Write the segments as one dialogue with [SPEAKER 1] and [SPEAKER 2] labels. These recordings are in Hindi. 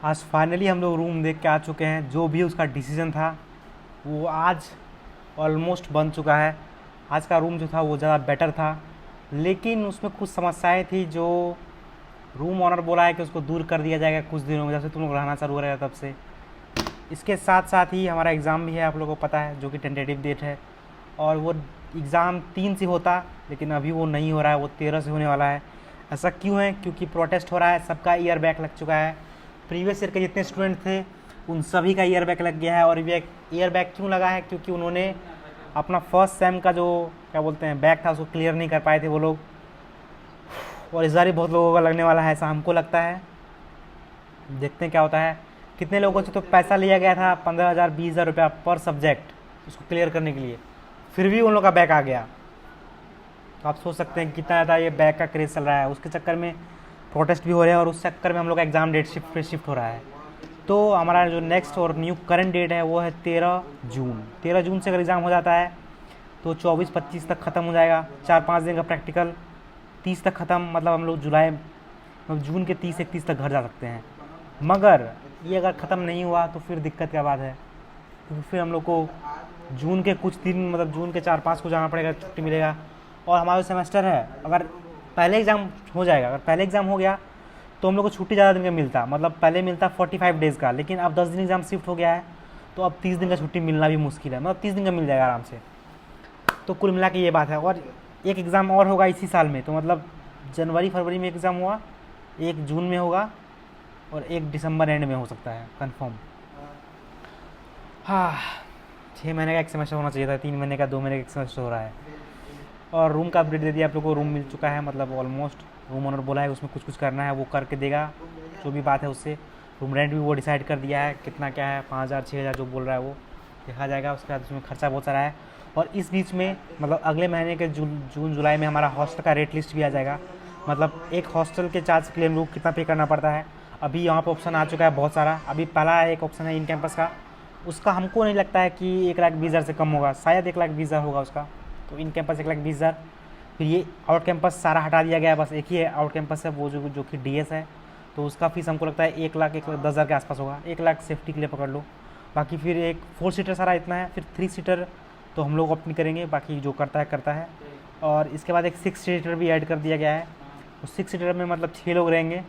[SPEAKER 1] आज फाइनली हम लोग रूम देख के आ चुके हैं। जो भी उसका डिसीजन था वो आज ऑलमोस्ट बन चुका है। आज का रूम जो था वो ज़्यादा बेटर था, लेकिन उसमें कुछ समस्याएं थी जो रूम ऑनर बोला है कि उसको दूर कर दिया जाएगा कुछ दिनों में, जब से तुम लोग रहना चालू हो रहेगा तब से। इसके साथ साथ ही हमारा एग्ज़ाम भी है, आप लोगों को पता है, जो कि टेंटेटिव डेट है। और वो एग्ज़ाम 3 से होता, लेकिन अभी वो नहीं हो रहा है, वो 13 से होने वाला है। ऐसा क्यों है? क्योंकि प्रोटेस्ट हो रहा है, सबका ईयर बैक लग चुका है। प्रीवियस ईयर के जितने स्टूडेंट थे उन सभी का ईयर बैक लग गया है। और ईयर बैक क्यों लगा है? क्योंकि उन्होंने अपना फर्स्ट सेम का जो क्या बोलते हैं बैक था उसको क्लियर नहीं कर पाए थे वो लोग। और इस बार ही बहुत लोगों का लगने वाला है, ऐसा हमको लगता है। देखते हैं क्या होता है। कितने लोगों से तो पैसा लिया गया था 15,000 20,000 रुपया पर सब्जेक्ट उसको क्लियर करने के लिए, फिर भी उन लोग का बैक आ गया। तो आप सोच सकते हैं कितना ज़्यादा ये बैक का क्रेज़ चल रहा है। उसके चक्कर में प्रोटेस्ट भी हो रहे हैं और उस चक्कर में हम लोग का एग्ज़ाम डेट शिफ्ट हो रहा है। तो हमारा जो नेक्स्ट और न्यू करंट डेट है वो है 13 जून। 13 जून से अगर एग्ज़ाम हो जाता है तो 24-25 तक ख़त्म हो जाएगा। 4-5 दिन का प्रैक्टिकल, 30 तक ख़त्म। मतलब हम लोग जून के 30-31 तक घर जा सकते हैं। मगर ये अगर ख़त्म नहीं हुआ तो फिर दिक्कत क्या बात है, क्योंकि फिर हम लोग को जून के कुछ दिन, मतलब जून के 4-5 को जाना पड़ेगा, छुट्टी मिलेगा। और हमारा जो सेमेस्टर है, अगर पहले एग्ज़ाम हो जाएगा, अगर पहले एग्ज़ाम हो गया तो हम लोग को छुट्टी ज़्यादा दिन का मिलता। मतलब पहले मिलता 45 डेज़ का, लेकिन अब 10 दिन एग्ज़ाम शिफ्ट हो गया है तो अब 30 दिन का छुट्टी मिलना भी मुश्किल है। मतलब 30 दिन का मिल जाएगा आराम से। तो कुल मिला के ये बात है। और एक एग्ज़ाम और होगा इसी साल में, तो मतलब जनवरी फरवरी में एग्ज़ाम हुआ, एक जून में होगा और एक दिसंबर एंड में हो सकता है कंफर्म। हाँ, 6 महीने का एक सेमेस्टर होना चाहिए था, 3 महीने का 2 महीने का एक सेमेस्टर हो रहा है। और रूम का अपडेट दे दिया आप लोग को, रूम मिल चुका है। मतलब ऑलमोस्ट रूम ओनर बोला है उसमें कुछ कुछ करना है, वो करके देगा जो भी बात है उससे। रूम रेंट भी वो डिसाइड कर दिया है कितना क्या है, 5,000 6,000 जो बोल रहा है वो देखा जाएगा। उसके बाद उसमें खर्चा बहुत सारा है। और इस बीच में मतलब अगले महीने के जून जुलाई में हमारा हॉस्टल का रेट लिस्ट भी आ जाएगा। मतलब एक हॉस्टल के चार्ज के लिए हम लोग कितना पे करना पड़ता है। अभी यहाँ पर ऑप्शन आ चुका है बहुत सारा। अभी पहला एक ऑप्शन है इन कैंपस का, उसका हमको नहीं लगता है कि 1,20,000 से कम होगा, शायद 1,20,000 होगा उसका। तो इन कैंपस 1,20,000। फिर ये आउट कैंपस सारा हटा दिया गया है, बस एक ही है आउट कैंपस है, वो जो कि डीएस है। तो उसका फीस हमको लगता है 1,10,000 के आसपास होगा। 1,00,000 सेफ्टी के लिए पकड़ लो। बाकी फिर एक 4 सीटर सारा इतना है। फिर 3 सीटर तो हम लोग अपनी करेंगे, बाकी जो करता है करता है। और इसके बाद एक 6 सीटर भी ऐड कर दिया गया है। उस 6 सीटर में मतलब 6 लोग रहेंगे।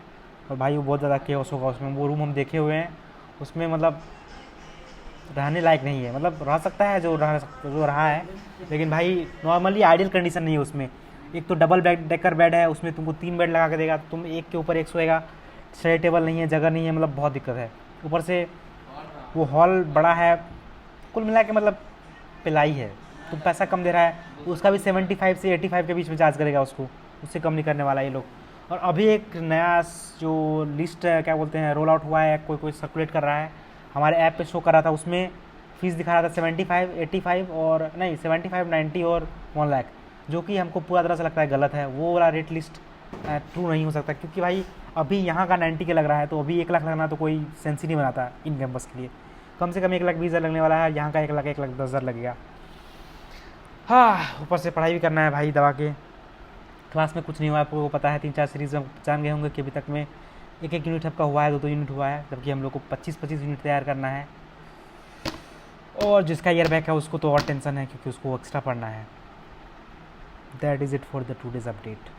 [SPEAKER 1] और भाई वो बहुत ज़्यादा केओस होगा उसमें। वो रूम हम देखे हुए हैं, उसमें मतलब रहने लायक नहीं है। मतलब रह सकता है जो रहा है, लेकिन भाई नॉर्मली आइडियल कंडीशन नहीं है उसमें। एक तो डबल डेकर बेड है, उसमें तुमको 3 बेड लगा के देगा, तो तुम एक के ऊपर एक सोएगा। स्टडी टेबल नहीं है, जगह नहीं है, मतलब बहुत दिक्कत है। ऊपर से वो हॉल बड़ा है। कुल मिला के मतलब पिलाई है। तुम पैसा कम दे रहा है, उसका भी 75 से 85 के बीच में चार्ज करेगा उसको, उससे कम नहीं करने वाला ये लोग। और अभी एक नया जो लिस्ट क्या बोलते हैं रोल आउट हुआ है, कोई सर्कुलेट कर रहा है, हमारे ऐप पे शो कर रहा था। उसमें फ़ीस दिखा रहा था 75 85 और नहीं 75 90 और 1,00,000, जो कि हमको पूरा तरह से लगता है गलत है। वो वाला रेट लिस्ट ट्रू नहीं हो सकता, क्योंकि भाई अभी यहाँ का 90 के लग रहा है, तो अभी 1,00,000 लगना तो कोई सेंस ही नहीं बनाता इन कैंपस के लिए। कम से कम 1,20,000 लगने वाला है, यहाँ का 1,10,000 लगेगा। हाँ, ऊपर से पढ़ाई भी करना है भाई दबा के। क्लास में कुछ नहीं हुआ, आपको पता है। 3-4 सीरीज़ में जान गए होंगे कि अभी तक में एक यूनिट आपका हुआ है, 2 यूनिट हुआ है, जबकि हम लोग को 25-25 यूनिट तैयार करना है। और जिसका ईयर बैक है उसको तो और टेंशन है, क्योंकि उसको एक्स्ट्रा पढ़ना है। That is it for the today's update.